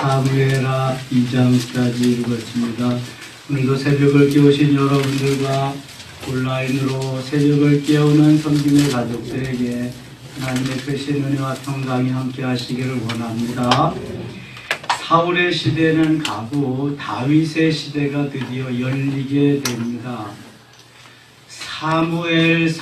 사무엘하 2장까지 읽었습니다. 오늘도 새벽을 깨우신 여러분들과 온라인으로 새벽을 깨우는 성김의 가족들에게 하나님의 크신 은혜와 평강이 함께 하시기를 원합니다. 사울의 시대는 가고 다윗의 시대가 드디어 열리게 됩니다. 사무엘상하는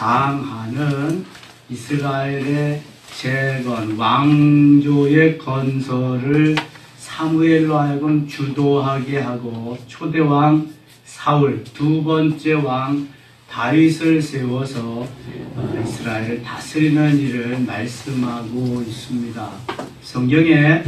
이스라엘의 재건, 왕조의 건설을 사무엘로 하여금 주도하게 하고 초대왕 사울, 두 번째 왕 다윗을 세워서 이스라엘을 다스리는 일을 말씀하고 있습니다. 성경에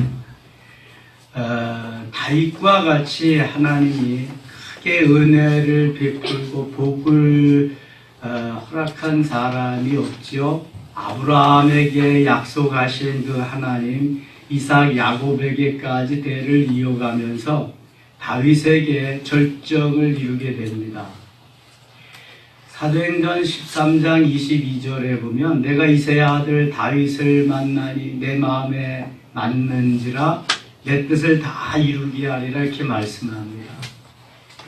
다윗과 같이 하나님이 크게 은혜를 베풀고 복을 허락한 사람이 없지요. 아브라함에게 약속하신 그 하나님, 이삭, 야곱에게까지 대를 이어가면서 다윗에게 절정을 이루게 됩니다. 사도행전 13장 22절에 보면 내가 이새의 아들 다윗을 만나니 내 마음에 맞는지라 내 뜻을 다 이루게 하리라 이렇게 말씀합니다.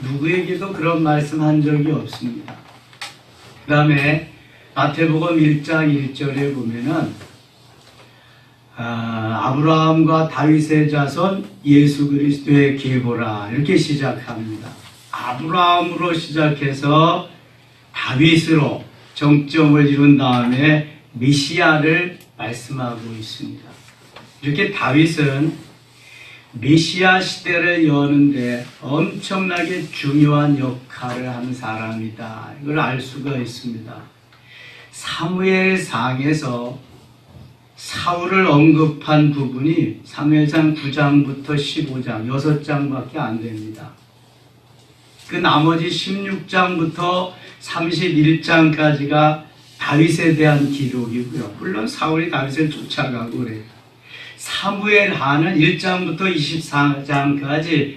누구에게도 그런 말씀한 적이 없습니다. 그 다음에 마태복음 1장 1절에 보면은 아브라함과 다윗의 자손 예수 그리스도의 계보라 이렇게 시작합니다. 아브라함으로 시작해서 다윗으로 정점을 이룬 다음에 메시아를 말씀하고 있습니다. 이렇게 다윗은 메시아 시대를 여는데 엄청나게 중요한 역할을 하는 사람이다. 이걸 알 수가 있습니다. 사무엘상에서 사울을 언급한 부분이 사무엘상 9장부터 15장, 6장밖에 안 됩니다. 그 나머지 16장부터 31장까지가 다윗에 대한 기록이고요. 물론 사울이 다윗을 쫓아가고 그래요. 사무엘하는 1장부터 24장까지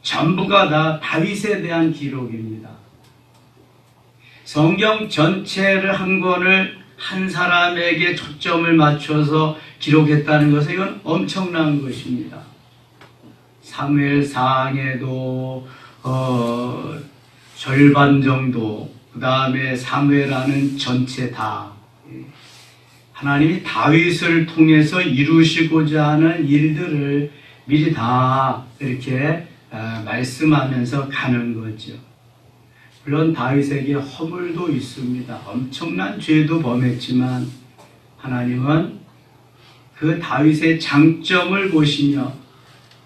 전부가 다 다윗에 대한 기록입니다. 성경 전체를 한 권을 한 사람에게 초점을 맞춰서 기록했다는 것은 이건 엄청난 것입니다. 사무엘상에도 절반 정도, 그 다음에 사무엘하는 전체 다 하나님이 다윗을 통해서 이루시고자 하는 일들을 미리 다 이렇게 말씀하면서 가는 거죠. 물론 다윗에게 허물도 있습니다. 엄청난 죄도 범했지만 하나님은 그 다윗의 장점을 보시며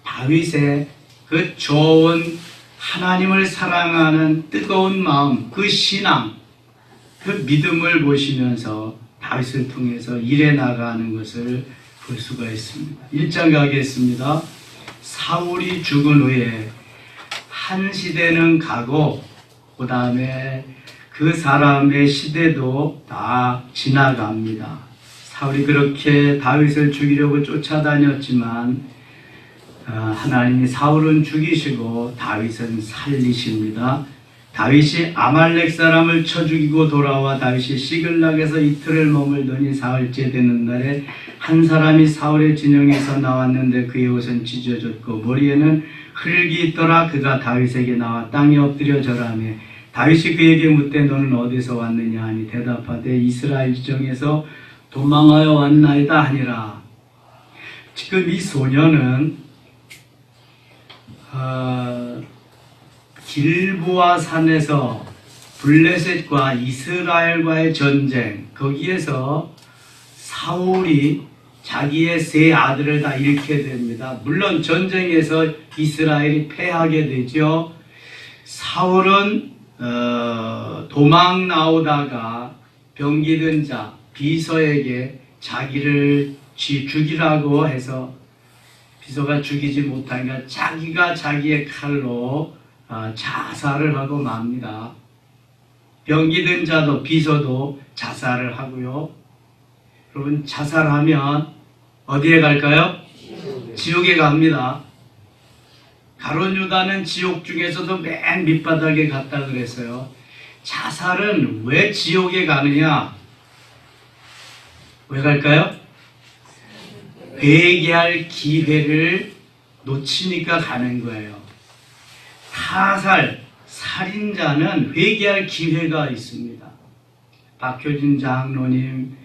다윗의 그 좋은 하나님을 사랑하는 뜨거운 마음, 그 신앙, 그 믿음을 보시면서 다윗을 통해서 일해 나가는 것을 볼 수가 있습니다. 1장 가겠습니다. 사울이 죽은 후에 한 시대는 가고 그 다음에 그 사람의 시대도 다 지나갑니다. 사울이 그렇게 다윗을 죽이려고 쫓아다녔지만 하나님이 사울은 죽이시고 다윗은 살리십니다. 다윗이 아말렉 사람을 쳐 죽이고 돌아와 다윗이 시글락에서 이틀을 머물더니 사흘째 되는 날에 한 사람이 사울의 진영에서 나왔는데 그의 옷은 찢어졌고 머리에는 흙이 있더라. 그가 다윗에게 나와 땅에 엎드려 절하며 다윗이 그에게 묻되 너는 어디서 왔느냐 하니 대답하되 이스라엘 지정에서 도망하여 왔나이다 하니라. 지금 이 소년은 길보아 산에서 블레셋과 이스라엘과의 전쟁, 거기에서 사울이 자기의 세 아들을 다 잃게 됩니다. 물론 전쟁에서 이스라엘이 패하게 되죠. 사울은 도망 나오다가 병기든 자 비서에게 자기를 죽이라고 해서 비서가 죽이지 못하니까 자기가 자기의 칼로 자살을 하고 맙니다. 병기든 자도 비서도 자살을 하고요. 여러분 자살하면 어디에 갈까요? 지옥에 갑니다. 가룟 유다는 지옥 중에서도 맨 밑바닥에 갔다 그랬어요. 자살은 왜 지옥에 가느냐? 왜 갈까요? 회개할 기회를 놓치니까 가는 거예요. 살인자는 회개할 기회가 있습니다. 박효진 장로님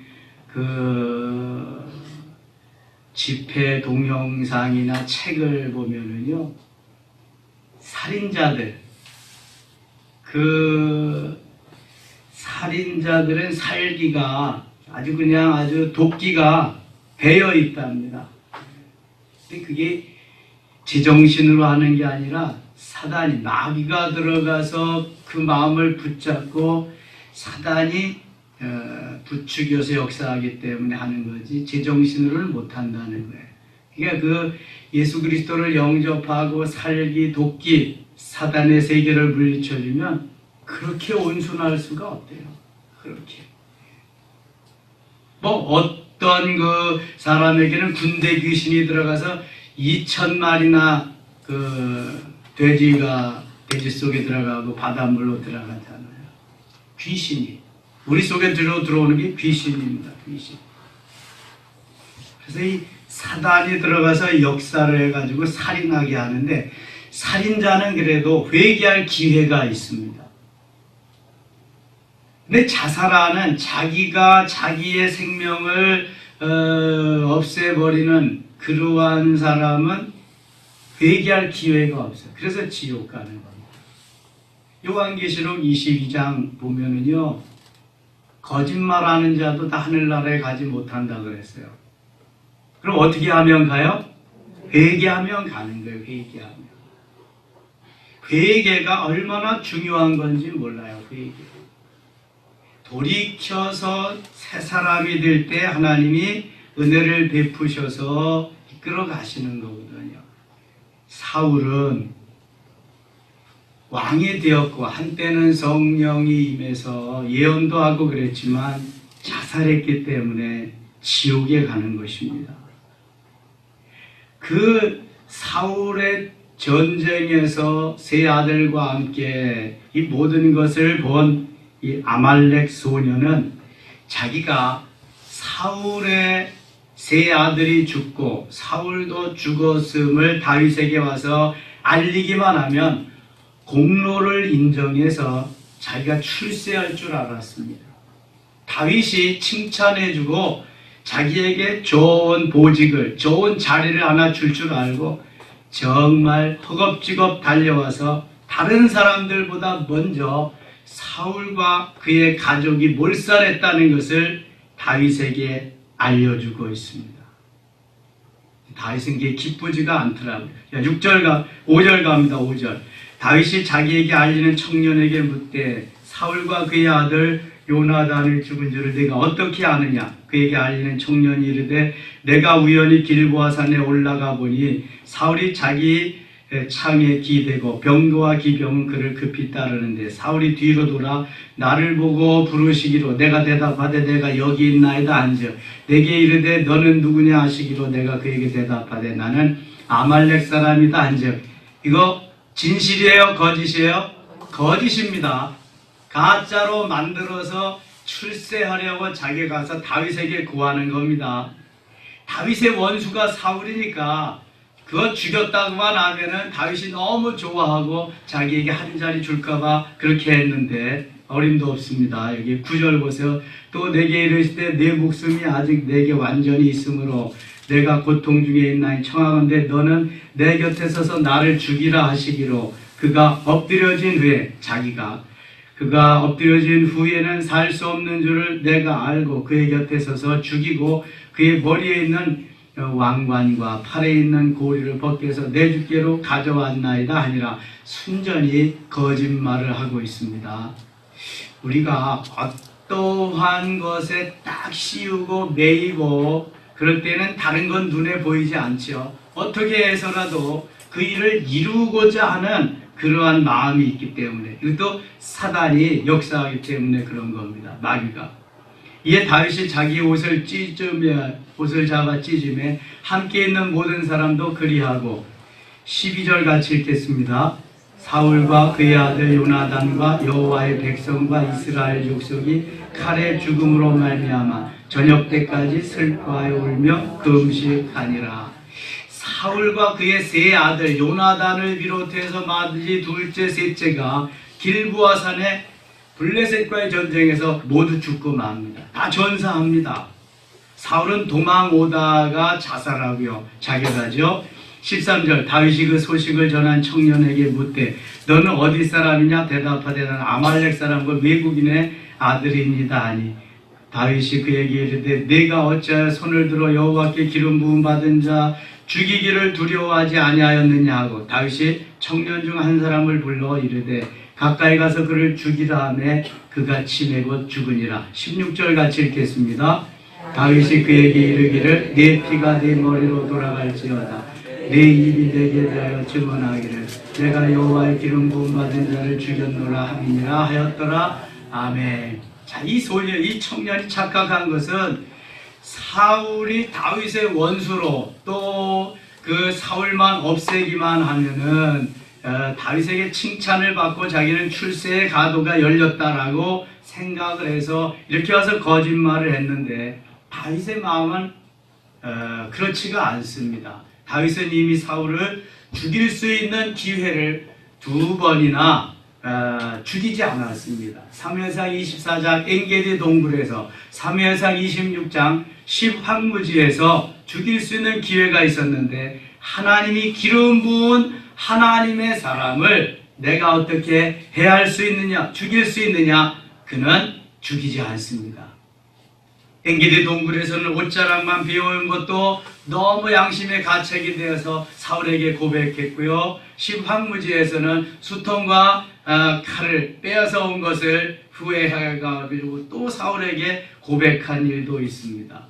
그 집회 동영상이나 책을 보면은요, 살인자들은 살기가 아주 도끼가 배어 있답니다. 근데 그게 제정신으로 하는 게 아니라 사단이, 마귀가 들어가서 그 마음을 붙잡고 사단이 부추겨서 역사하기 때문에 하는 거지 제정신으로는 못한다는 거예요. 그러니까 그 예수 그리스도를 영접하고 살기, 돕기, 사단의 세계를 물리쳐주면 그렇게 온순할 수가 없대요. 그렇게. 뭐 어떤 그 사람에게는 군대 귀신이 들어가서 2,000마리나 그 돼지 속에 들어가고 바닷물로 들어가잖아요. 귀신이. 우리 속에 들어오는 게 귀신입니다. 귀신. 그래서 이 사단이 들어가서 역사를 해가지고 살인하게 하는데, 살인자는 그래도 회개할 기회가 있습니다. 근데 자살하는, 자기가 자기의 생명을 없애버리는 그러한 사람은 회개할 기회가 없어요. 그래서 지옥 가는 겁니다. 요한계시록 22장 보면은요, 거짓말하는 자도 다 하늘나라에 가지 못한다 그랬어요. 그럼 어떻게 하면 가요? 회개하면 가는 거예요. 회개하면. 회개가 얼마나 중요한 건지 몰라요. 회개. 돌이켜서 새 사람이 될 때 하나님이 은혜를 베푸셔서 이끌어 가시는 거거든요. 사울은 왕이 되었고 한때는 성령이 임해서 예언도 하고 그랬지만 자살했기 때문에 지옥에 가는 것입니다. 그 사울의 전쟁에서 세 아들과 함께 이 모든 것을 본 이 아말렉 소년은 자기가 사울의 세 아들이 죽고 사울도 죽었음을 다윗에게 와서 알리기만 하면 공로를 인정해서 자기가 출세할 줄 알았습니다. 다윗이 칭찬해주고 자기에게 좋은 보직을, 좋은 자리를 하나 줄 줄 알고 정말 허겁지겁 달려와서 다른 사람들보다 먼저 사울과 그의 가족이 몰살했다는 것을 다윗에게 알려주고 있습니다. 다윗은 그게 기쁘지가 않더라고요. 5절 갑니다. 5절. 다윗이 자기에게 알리는 청년에게 묻되 사울과 그의 아들 요나단을 죽은 줄을 내가 어떻게 아느냐? 그에게 알리는 청년이 이르되 내가 우연히 길보아 산에 올라가 보니 사울이 자기 창에 기대고 병거와 기병은 그를 급히 따르는데 사울이 뒤로 돌아 나를 보고 부르시기로 내가 대답하되 내가 여기 있나이다 한즉 내게 이르되 너는 누구냐 하시기로 내가 그에게 대답하되 나는 아말렉 사람이다 한즉. 이거 진실이에요? 거짓이에요? 거짓입니다. 가짜로 만들어서 출세하려고 자기가 가서 다윗에게 구하는 겁니다. 다윗의 원수가 사울이니까 그거 죽였다고만 하면은 다윗이 너무 좋아하고 자기에게 한 자리 줄까봐 그렇게 했는데 어림도 없습니다. 여기 9절 보세요. 또 내게 이르시되 내 목숨이 아직 내게 완전히 있으므로 내가 고통 중에 있나니 청하건대 너는 내 곁에 서서 나를 죽이라 하시기로 그가 엎드려진 후에는 살 수 없는 줄을 내가 알고 그의 곁에 서서 죽이고 그의 머리에 있는 왕관과 팔에 있는 고리를 벗겨서 내 주께로 가져왔나이다 하니라. 순전히 거짓말을 하고 있습니다. 우리가 어떠한 것에 딱 씌우고 매이고 그럴 때는 다른 건 눈에 보이지 않죠. 어떻게 해서라도 그 일을 이루고자 하는 그러한 마음이 있기 때문에, 이것도 사단이 역사하기 때문에 그런 겁니다. 마귀가. 이에 다윗이 자기 옷을 잡아 찢으며 함께 있는 모든 사람도 그리하고 12절 같이 읽겠습니다. 사울과 그의 아들 요나단과 여호와의 백성과 이스라엘 족속이 칼의 죽음으로 말미암아 저녁 때까지 슬퍼하여 울며 금식하니라. 사울과 그의 세 아들 요나단을 비롯해서 마지 둘째 셋째가 길보아산의 블레셋과의 전쟁에서 모두 죽고 맙니다. 다 전사합니다. 사울은 도망오다가 자살하고요, 자결하죠. 13절 다윗이 그 소식을 전한 청년에게 묻되 너는 어디 사람이냐? 대답하되 나는 아말렉 사람과 외국인의 아들입니다 하니 다윗이 그에게 이르되 내가 어찌하여 손을 들어 여호와께 기름 부음 받은 자 죽이기를 두려워하지 아니하였느냐 하고 다윗이 청년 중 한 사람을 불러 이르되 가까이 가서 그를 죽이라 하매 그가 치매 곧 죽으니라. 16절 같이 읽겠습니다. 다윗이 그에게 이르기를 내 피가 내 머리로 돌아갈지어다 내 입이 내게 대하여 증언하기를 내가 여호와의 기름 부음 받은 자를 죽였노라 함이니라 하였더라. 아멘. 자, 이 소년, 이 청년이 착각한 것은 사울이 다윗의 원수로 또 그 사울만 없애기만 하면은 다윗에게 칭찬을 받고 자기는 출세의 가도가 열렸다라고 생각을 해서 이렇게 와서 거짓말을 했는데 다윗의 마음은 그렇지가 않습니다. 다윗은 이미 사울을 죽일 수 있는 기회를 두 번이나 죽이지 않았습니다. 사무엘상 24장 엔게디 동굴에서 사무엘상 26장 10황무지에서 죽일 수 있는 기회가 있었는데 하나님이 기름 부은 하나님의 사람을 내가 어떻게 해할 수 있느냐, 죽일 수 있느냐? 그는 죽이지 않습니다. 엔게디 동굴에서는 옷자락만 비워온 것도 너무 양심의 가책이 되어서 사울에게 고백했고요. 10황무지에서는 수통과 칼을 빼앗아 온 것을 후회하고 또 사울에게 고백한 일도 있습니다.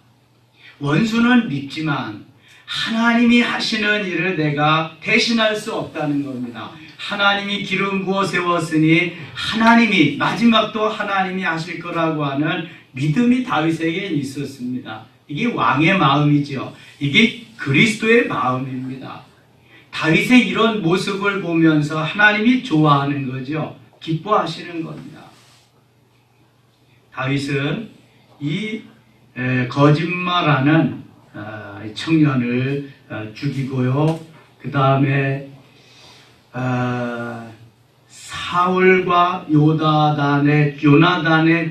원수는 믿지만 하나님이 하시는 일을 내가 대신할 수 없다는 겁니다. 하나님이 기름 부어 세웠으니 하나님이 마지막도 하나님이 하실 거라고 하는 믿음이 다윗에게 있었습니다. 이게 왕의 마음이죠. 이게 그리스도의 마음입니다. 다윗의 이런 모습을 보면서 하나님이 좋아하는 거죠. 기뻐하시는 겁니다. 다윗은 이 거짓말하는 청년을 죽이고요. 그 다음에 사울과 요나단의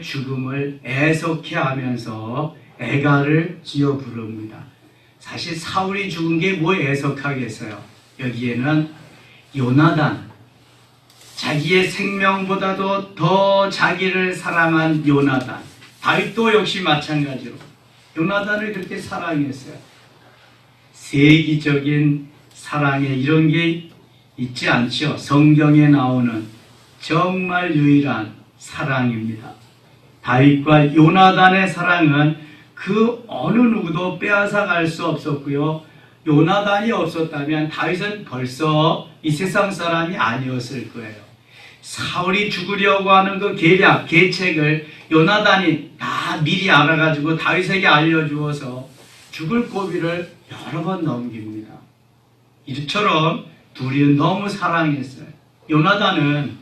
죽음을 애석해 하면서 애가를 지어 부릅니다. 사실 사울이 죽은 게 뭐 애석하겠어요. 여기에는 요나단, 자기의 생명보다도 더 자기를 사랑한 요나단, 다윗도 역시 마찬가지로 요나단을 그렇게 사랑했어요. 세기적인 사랑에 이런 게 있지 않죠. 성경에 나오는 정말 유일한 사랑입니다. 다윗과 요나단의 사랑은 그 어느 누구도 빼앗아 갈 수 없었고요. 요나단이 없었다면 다윗은 벌써 이 세상 사람이 아니었을 거예요. 사울이 죽으려고 하는 그 계략, 계책을 요나단이 다 미리 알아가지고 다윗에게 알려주어서 죽을 고비를 여러 번 넘깁니다. 이처럼 둘이 너무 사랑했어요. 요나단은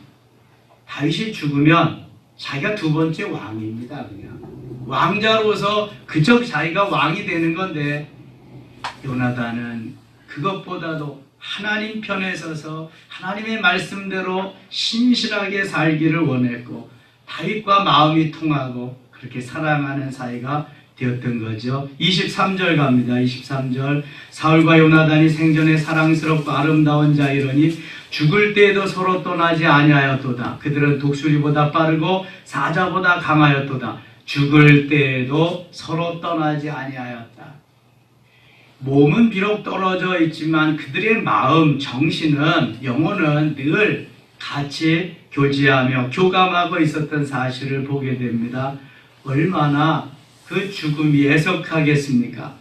다윗이 죽으면 자기가 두 번째 왕입니다. 그냥 왕자로서 그저 자기가 왕이 되는 건데, 요나단은 그것보다도 하나님 편에 서서 하나님의 말씀대로 신실하게 살기를 원했고 다윗과 마음이 통하고 그렇게 사랑하는 사이가 되었던 거죠. 23절 갑니다. 23절 사울과 요나단이 생전에 사랑스럽고 아름다운 자이러니 죽을 때에도 서로 떠나지 아니하였도다. 그들은 독수리보다 빠르고 사자보다 강하였도다. 죽을 때에도 서로 떠나지 아니하였다. 몸은 비록 떨어져 있지만 그들의 마음, 정신은, 영혼은 늘 같이 교제하며 교감하고 있었던 사실을 보게 됩니다. 얼마나 그 죽음이 애석하겠습니까?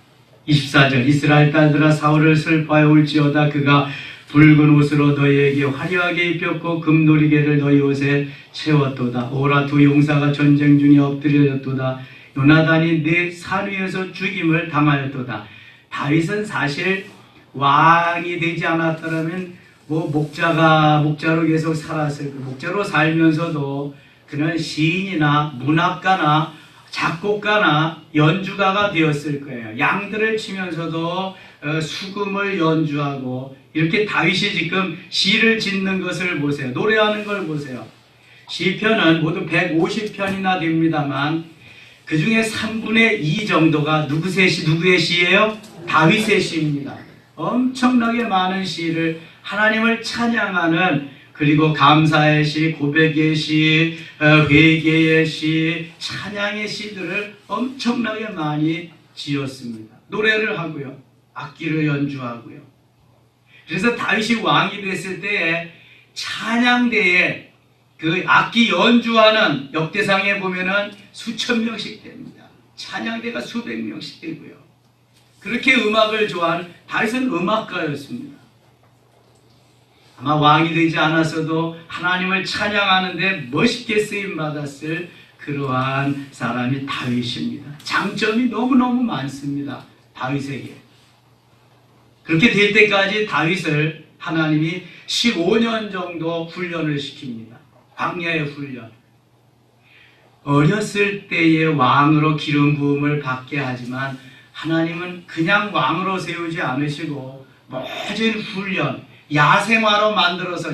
24절 이스라엘 딸들아 사울을 슬퍼하여 울지어다. 그가 붉은 옷으로 너희에게 화려하게 입혔고 금도리개를 너희 옷에 채웠도다. 오라 두 용사가 전쟁 중에 엎드려졌도다. 요나단이 내 산 위에서 죽임을 당하였도다. 다윗은 사실 왕이 되지 않았더라면 뭐 목자로 계속 살았을 거예요. 목자로 살면서도 그는 시인이나 문학가나 작곡가나 연주가가 되었을 거예요. 양들을 치면서도 수금을 연주하고, 이렇게 다윗이 지금 시를 짓는 것을 보세요. 노래하는 걸 보세요. 시편은 모두 150편이나 됩니다만 그 중에 3분의 2 정도가 누구의 시예요? 다윗의 시입니다. 엄청나게 많은 시를, 하나님을 찬양하는, 그리고 감사의 시, 고백의 시, 회개의 시, 찬양의 시들을 엄청나게 많이 지었습니다. 노래를 하고요, 악기를 연주하고요. 그래서 다윗이 왕이 됐을 때에 찬양대에 그 악기 연주하는 역대상에 보면은 수천 명씩 됩니다. 찬양대가 수백 명씩 되고요. 그렇게 음악을 좋아하는, 다윗은 음악가였습니다. 아마 왕이 되지 않았어도 하나님을 찬양하는데 멋있게 쓰임받았을 그러한 사람이 다윗입니다. 장점이 너무너무 많습니다, 다윗에게. 그렇게 될 때까지 다윗을 하나님이 15년 정도 훈련을 시킵니다. 광야의 훈련. 어렸을 때의 왕으로 기름 부음을 받게 하지만 하나님은 그냥 왕으로 세우지 않으시고 모든 훈련, 야생마로 만들어서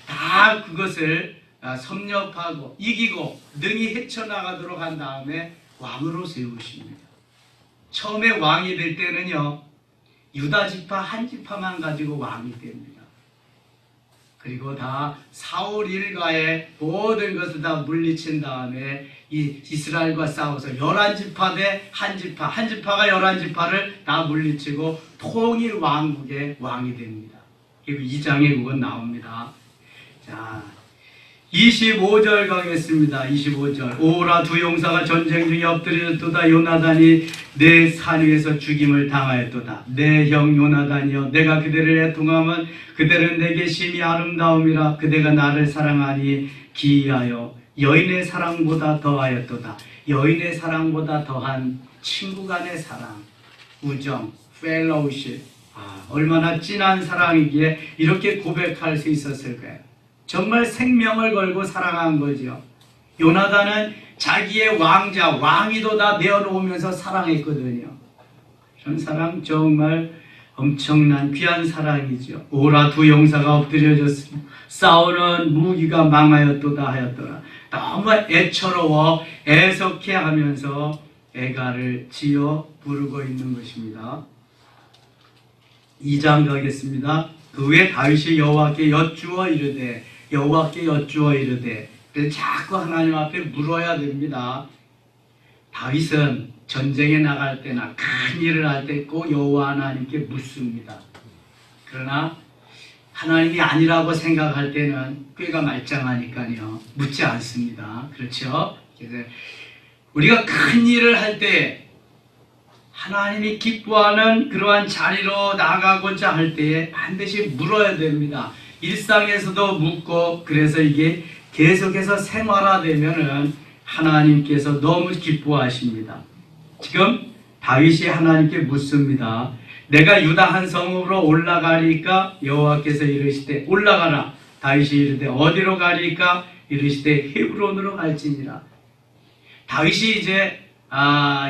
다 그것을 섭렵하고 이기고 능히 헤쳐나가도록 한 다음에 왕으로 세우십니다. 처음에 왕이 될 때는요, 유다 지파 한 지파만 가지고 왕이 됩니다. 그리고 다 사울 일가의 모든 것을 다 물리친 다음에 이 이스라엘과 싸워서 11지파 대 한 지파가 11지파를 다 물리치고 통일 왕국의 왕이 됩니다. 그리고 2장에 그건 나옵니다. 자, 25절 가겠습니다. 25절. 오라 두 용사가 전쟁 중에 엎드려졌도다. 요나단이 내 산 위에서 죽임을 당하였도다. 내 형 요나단이여, 내가 그대를 애통하면 그대는 내게 심히 아름다움이라. 그대가 나를 사랑하니 기이하여 여인의 사랑보다 더하였도다. 여인의 사랑보다 더한 친구 간의 사랑, 우정, 펠로우십. 얼마나 진한 사랑이기에 이렇게 고백할 수 있었을까요? 정말 생명을 걸고 사랑한 거죠. 요나단은 자기의 왕위도 다 내어놓으면서 사랑했거든요. 그런 사랑 정말 엄청난 귀한 사랑이죠. 오라 두 용사가 엎드려졌으며 싸우는 무기가 망하였도다 하였더라. 너무 애처로워 애석해 하면서 애가를 지어 부르고 있는 것입니다. 2장 가겠습니다. 그 후에 다윗이 여호와께 여쭈어 이르되 그래서 자꾸 하나님 앞에 물어야 됩니다. 다윗은 전쟁에 나갈 때나 큰 일을 할 때 꼭 여호와 하나님께 묻습니다. 그러나 하나님이 아니라고 생각할 때는 꾀가 말짱하니까요, 묻지 않습니다. 그렇죠? 그래서 우리가 큰 일을 할 때, 하나님이 기뻐하는 그러한 자리로 나가고자 할 때에 반드시 물어야 됩니다. 일상에서도 묻고, 그래서 이게 계속해서 생활화되면은 하나님께서 너무 기뻐하십니다. 지금 다윗이 하나님께 묻습니다. 내가 유다 한 성읍으로 올라가리까? 여호와께서 이르시되 올라가라. 다윗이 이르되 어디로 가리까? 이르시되 헤브론으로 갈지니라. 다윗이 이제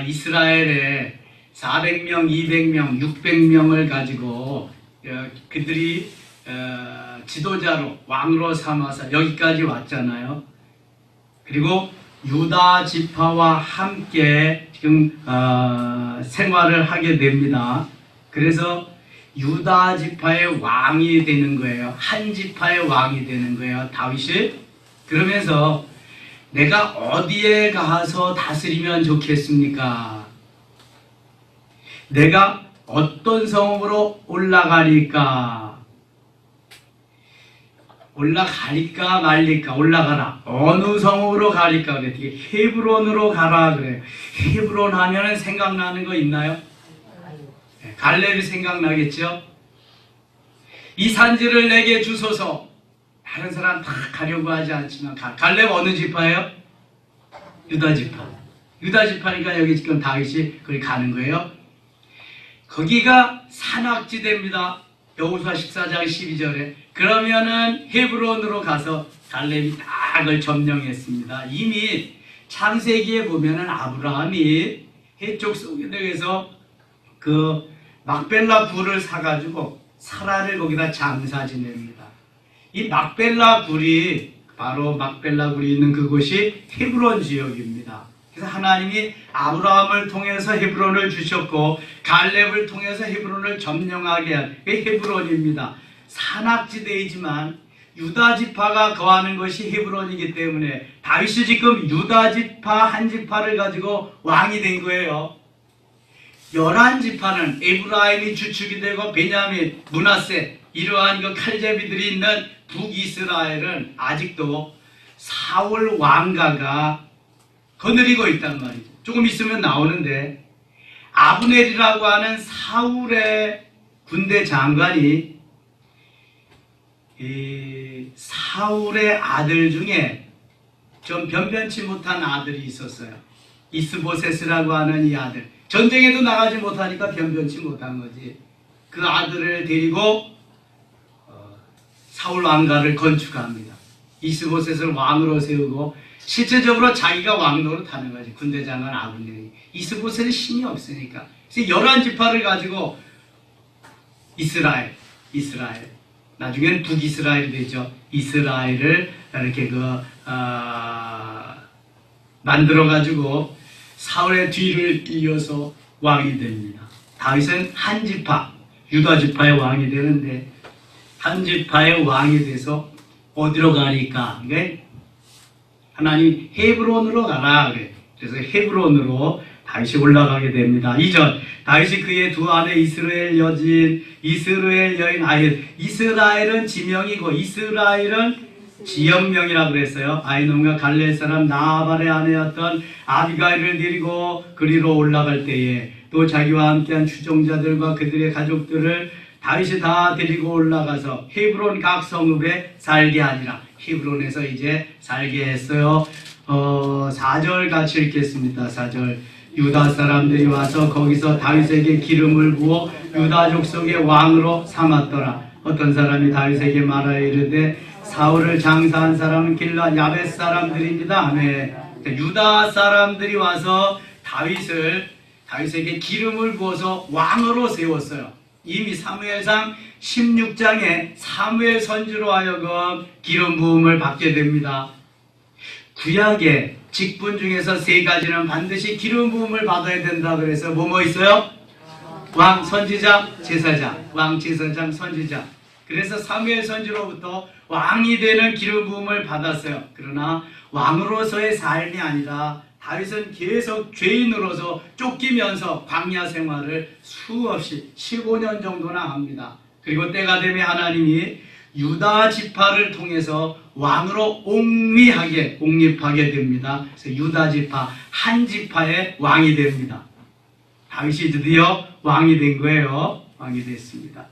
이스라엘에 400명, 200명, 600명을 가지고 그들이 지도자로 왕으로 삼아서 여기까지 왔잖아요. 그리고 유다 지파와 함께 지금 생활을 하게 됩니다. 그래서 유다 지파의 왕이 되는 거예요. 한 지파의 왕이 되는 거예요, 다윗이. 그러면서 내가 어디에 가서 다스리면 좋겠습니까? 내가 어떤 성읍으로 올라가리까? 올라가리까 말리까? 올라가라. 어느 성읍으로 가리까? 그래. 헤브론으로 가라 그래요. 헤브론 하면은 생각나는 거 있나요? 갈렙이 생각나겠죠? 이 산지를 내게 주소서. 다른 사람 다 가려고 하지 않지만 갈렙 어느 지파예요? 유다 지파. 유다 지파니까 여기 지금 다윗이 거기 가는 거예요. 거기가 산악지대입니다. 여호수아 14장 12절에 그러면은 헤브론으로 가서 갈렙이 다 그걸 점령했습니다. 이미 창세기에 보면은 아브라함이 해쪽 소개에서 그 막벨라 굴을 사가지고 사라를 거기다 장사 지냅니다. 이 막벨라 굴이 바로 막벨라 굴이 있는 그곳이 헤브론 지역입니다. 그래서 하나님이 아브라함을 통해서 헤브론을 주셨고 갈렙을 통해서 헤브론을 점령하게 한 게 헤브론입니다. 산악지대이지만 유다 지파가 거하는 것이 헤브론이기 때문에 다윗이 지금 유다 지파 한 지파를 가지고 왕이 된 거예요. 11지파는 에브라임이 주축이 되고 베냐민, 므낫세 이러한 그 칼제비들이 있는 북이스라엘은 아직도 사울 왕가가 거느리고 있단 말이죠. 조금 있으면 나오는데 아브넬이라고 하는 사울의 군대 장관이 이 사울의 아들 중에 좀 변변치 못한 아들이 있었어요. 이스보셋이라고 하는 이 아들. 전쟁에도 나가지 못하니까 변변치 못한 거지. 그 아들을 데리고 사울 왕가를 건축합니다. 이스보셋을 왕으로 세우고 실제적으로 자기가 왕노릇 하는 거지. 군대장관 아브넬이. 이스보셋은 힘이 없으니까. 그래서 11지파를 가지고 이스라엘 나중에는 북이스라엘이 되죠. 이스라엘을 이렇게 만들어 가지고 사울의 뒤를 이어서 왕이 됩니다. 다윗은 한 지파, 유다 지파의 왕이 되는데 한 지파의 왕이 돼서 어디로 가니까? 하나님 헤브론으로 가라 그래. 그래서 헤브론으로 다윗이 올라가게 됩니다. 2절 다윗이 그의 두 아내 이스라엘 여인 아힐. 이스라엘은 지명이고 이스라엘은 지역명이라고 그랬어요. 아히노함과 갈렙 사람 나발의 아내였던 아비가일을 데리고 그리로 올라갈 때에 또 자기와 함께한 추종자들과 그들의 가족들을 다윗이 다 데리고 올라가서 헤브론 각 성읍에 살게 하니라. 헤브론에서 이제 살게 했어요. 4절 같이 읽겠습니다. 4절 유다 사람들이 와서 거기서 다윗에게 기름을 부어 유다 족속의 왕으로 삼았더라. 어떤 사람이 다윗에게 말하여 이르되 사울을 장사한 사람은 길라 야벳 사람들입니다. 아멘. 유다 사람들이 와서 다윗에게 기름을 부어서 왕으로 세웠어요. 이미 사무엘상 16장에 사무엘 선지로 하여금 기름 부음을 받게 됩니다. 구약의 직분 중에서 세 가지는 반드시 기름 부음을 받아야 된다 그래서 뭐뭐 있어요? 왕, 선지자, 제사장. 왕, 제사장, 선지자. 그래서 사무엘 선지로부터 왕이 되는 기름 부음을 받았어요. 그러나 왕으로서의 삶이 아니라 다윗은 계속 죄인으로서 쫓기면서 광야 생활을 수없이 15년 정도나 합니다. 그리고 때가 되면 하나님이 유다 지파를 통해서 왕으로 옹립하게 됩니다. 그래서 유다 지파 한 지파의 왕이 됩니다. 다윗이 드디어 왕이 된 거예요. 왕이 됐습니다.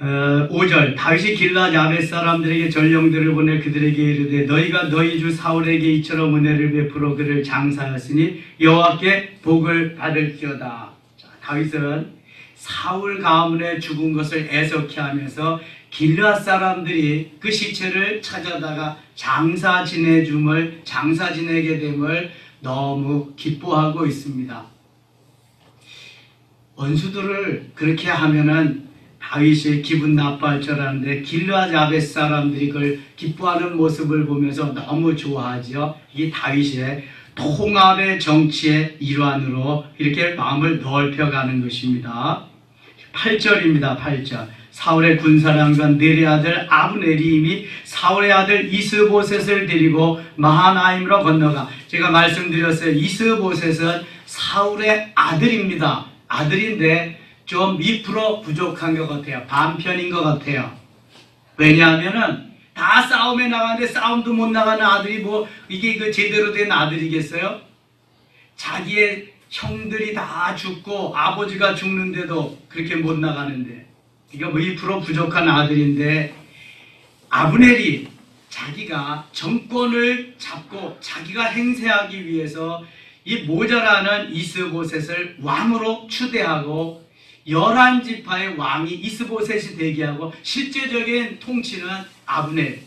5절 다윗이 길라 야벳 사람들에게 전령들을 보내 그들에게 이르되 너희가 너희 주 사울에게 이처럼 은혜를 베풀어 그를 장사하였으니 여호와께 복을 받을지어다. 자, 다윗은 사울 가문에 죽은 것을 애석해 하면서 길라 사람들이 그 시체를 찾아다가 장사 지내게 됨을 너무 기뻐하고 있습니다. 원수들을 그렇게 하면은 다윗이 기분 나빠할 줄 알았는데 길라 야벳 사람들이 그걸 기뻐하는 모습을 보면서 너무 좋아하죠. 이게 다윗의 통합의 정치의 일환으로 이렇게 마음을 넓혀가는 것입니다. 8절입니다. 8절 사울의 군사령관 넬의 아들 아브넬이 이미 사울의 아들 이스보셋을 데리고 마하나임으로 건너가. 제가 말씀드렸어요. 이스보셋은 사울의 아들입니다. 아들인데 좀 2% 부족한 것 같아요. 반편인 것 같아요. 왜냐하면은 다 싸움에 나가는데 싸움도 못 나가는 아들이 이게 제대로 된 아들이겠어요? 자기의 형들이 다 죽고 아버지가 죽는데도 그렇게 못 나가는데 이거 2% 부족한 아들인데 아브넬이 자기가 정권을 잡고 자기가 행세하기 위해서 이 모자라는 이스보셋을 왕으로 추대하고 11지파의 왕이 이스보셋이 대기하고 실제적인 통치는 아브넬,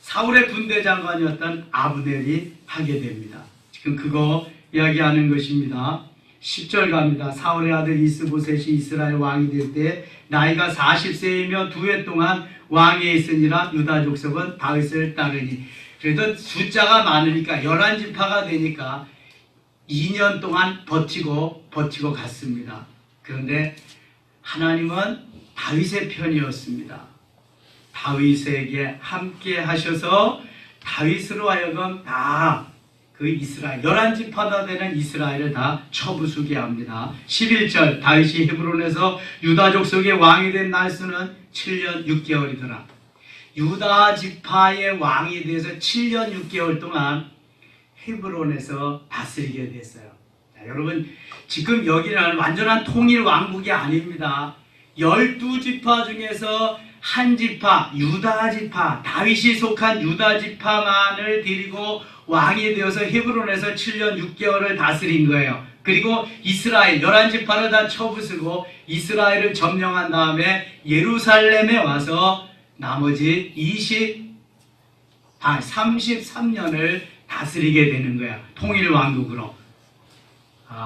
사울의 군대 장관이었던 아브넬이 하게 됩니다. 지금 그거 이야기하는 것입니다. 10절 갑니다. 사울의 아들 이스보셋이 이스라엘 왕이 될 때 나이가 40세이며 2해 동안 왕위에 있으니라. 유다 족속은 다윗을 따르니. 그래도 숫자가 많으니까 11지파가 되니까 2년 동안 버티고 갔습니다. 그런데 하나님은 다윗의 편이었습니다. 다윗에게 함께 하셔서 다윗으로 하여금 다 그 이스라엘 11지파가 되는 이스라엘을 다 쳐부수게 합니다. 11절 다윗이 헤브론에서 유다 족속의 왕이 된 날수는 7년 6개월이더라. 유다 지파의 왕이 돼서 7년 6개월 동안 헤브론에서 다스리게 됐어요. 자, 여러분 지금 여기는 완전한 통일 왕국이 아닙니다. 12지파 중에서 한 지파, 유다 지파, 다윗이 속한 유다 지파만을 데리고 왕이 되어서 헤브론에서 7년 6개월을 다스린 거예요. 그리고 이스라엘 11지파를 다 쳐부수고 이스라엘을 점령한 다음에 예루살렘에 와서 나머지 33년을 다스리게 되는 거야. 통일 왕국으로.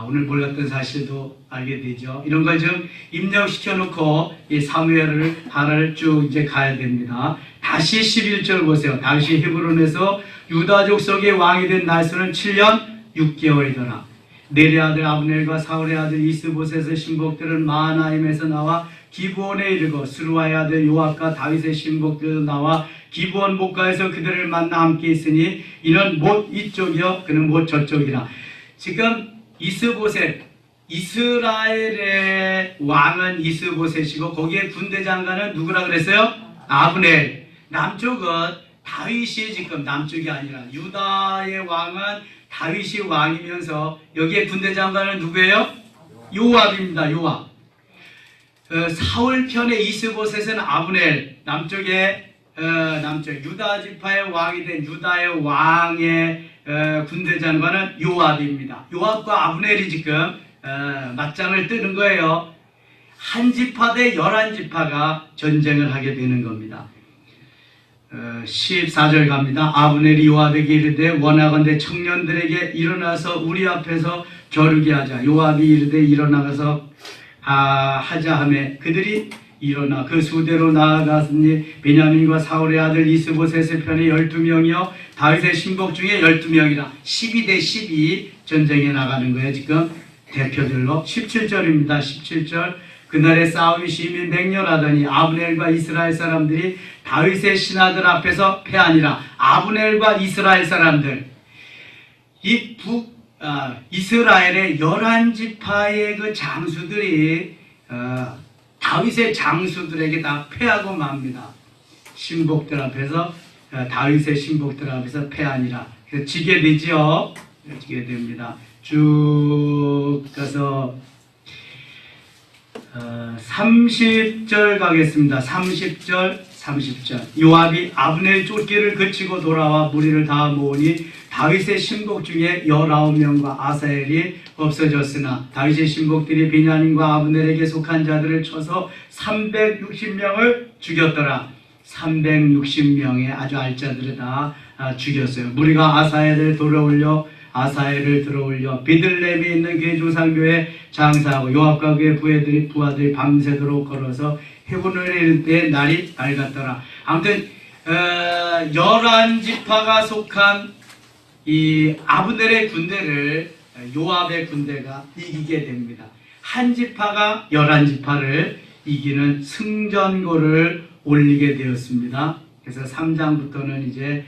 오늘 몰랐던 사실도 알게 되죠. 이런 걸 좀 입력시켜 놓고 이 사무엘을 하나를 쭉 이제 가야 됩니다. 다시 11절 보세요. 다윗이 헤브론에서 유다 족속의 왕이 된 날수는 7년 6개월이더라. 네리 아들 아브넬과 사울의 아들 이스보셋의 신복들은 마하나임에서 나와 기브온에 이르고 스루아의 아들 요압과 다윗의 신복들도 나와 기브온 목가에서 그들을 만나 함께 있으니 이는 못 이쪽이요 그는 못 저쪽이라. 지금 이스보셋, 이스라엘의 왕은 이스보셋이고 거기에 군대 장관은 누구라 그랬어요? 아브넬. 남쪽은 다윗이 지금 남쪽이 아니라 유다의 왕은 다윗이 왕이면서 여기에 군대 장관은 누구예요? 요압입니다. 요압. 사울 편의 이스보셋은 아브넬, 남쪽에 남쪽 유다 지파의 왕이 된 유다의 왕의 군대 장관은 요압입니다. 요압과 아브넬이 지금 맞짱을 뜨는 거예요. 한 지파 대 11지파가 전쟁을 하게 되는 겁니다. 14절 갑니다. 아브넬이 요압에게 이르되 원하건대 청년들에게 일어나서 우리 앞에서 겨루게 하자. 요압이 이르되 일어나가서 하자 하매 그들이 일어나 그 수대로 나아갔으니 베냐민과 사울의 아들 이스보셋의 편에 12명이요 다윗의 신복 중에 12명이라 12대 12 전쟁에 나가는 거예요. 지금 대표들로. 17절입니다. 17절 그날의 싸움이 심히 맹렬하더니 아브넬과 이스라엘 사람들이 다윗의 신하들 앞에서 패하니라. 아브넬과 이스라엘 사람들, 이 이스라엘의 11지파의 그 장수들이 다윗의 장수들에게 다 패하고 맙니다. 신복들 앞에서 다윗의 신복들 앞에서 패하니라. 그래서 지게 되죠. 지게 됩니다. 쭉 가서 30절 가겠습니다. 30절 요압이 아브넬 쫓기를 그치고 돌아와 무리를 다 모으니 다윗의 신복 중에 19명과 아사엘이 없어졌으나 다윗의 신복들이 베냐민과 아브넬에게 속한 자들을 쳐서 360명을 죽였더라. 360명의 아주 알짜들을 다 죽였어요. 무리가 아사엘을 들어올려 비들레헴에 있는 그의 조상교에 장사하고 요압과 그의 부하들이 밤새도록 걸어서 헤브론에 이를 때 날이 밝았더라. 아무튼 11지파가 속한 이 아브넬의 군대를 요압의 군대가 이기게 됩니다. 한 지파가 11지파를 이기는 승전고를 올리게 되었습니다. 그래서 3장부터는 이제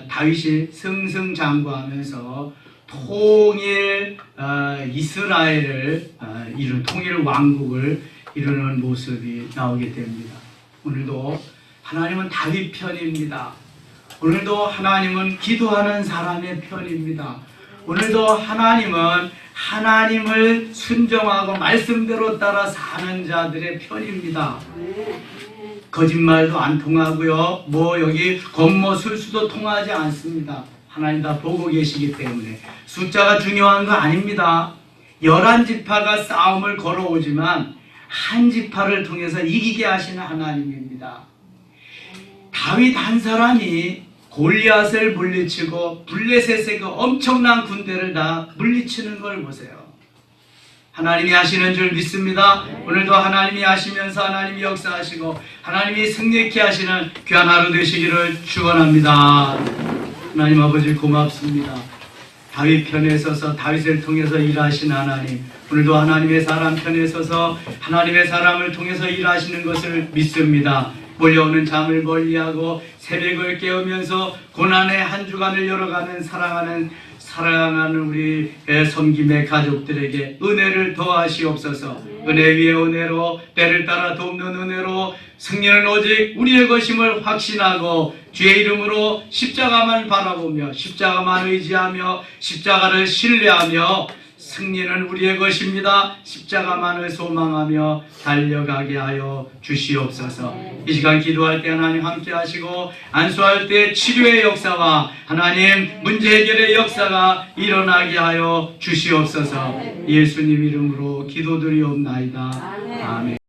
다윗이 승승장구하면서 통일 이스라엘을 이룬 통일 왕국을 이루는 모습이 나오게 됩니다. 오늘도 하나님은 다윗 편입니다. 오늘도 하나님은 기도하는 사람의 편입니다. 오늘도 하나님은 하나님을 순종하고 말씀대로 따라 사는 자들의 편입니다. 거짓말도 안 통하고요. 여기 겉모 술수도 통하지 않습니다. 하나님 다 보고 계시기 때문에. 숫자가 중요한 거 아닙니다. 11지파가 싸움을 걸어오지만 한 지파를 통해서 이기게 하시는 하나님입니다. 다윗 한 사람이 골리앗을 물리치고 블레셋의 그 엄청난 군대를 다 물리치는 걸 보세요. 하나님이 하시는 줄 믿습니다. 오늘도 하나님이 하시면서 하나님이 역사하시고 하나님이 승리케 하시는 귀한 하루 되시기를 축원합니다. 하나님 아버지 고맙습니다. 다윗 편에 서서 다윗을 통해서 일하신 하나님, 오늘도 하나님의 사람 편에 서서 하나님의 사람을 통해서 일하시는 것을 믿습니다. 몰려오는 잠을 멀리하고 새벽을 깨우면서 고난의 한 주간을 열어가는 사랑하는 우리 섬김의 가족들에게 은혜를 더하시옵소서. 은혜 위에 은혜로, 때를 따라 돕는 은혜로 승리는 오직 우리의 것임을 확신하고 주의 이름으로 십자가만 바라보며 십자가만 의지하며 십자가를 신뢰하며 승리는 우리의 것입니다. 십자가만을 소망하며 달려가게 하여 주시옵소서. 이 시간 기도할 때 하나님 함께 하시고 안수할 때 치료의 역사와 하나님 문제 해결의 역사가 일어나게 하여 주시옵소서. 예수님 이름으로 기도드리옵나이다. 아멘.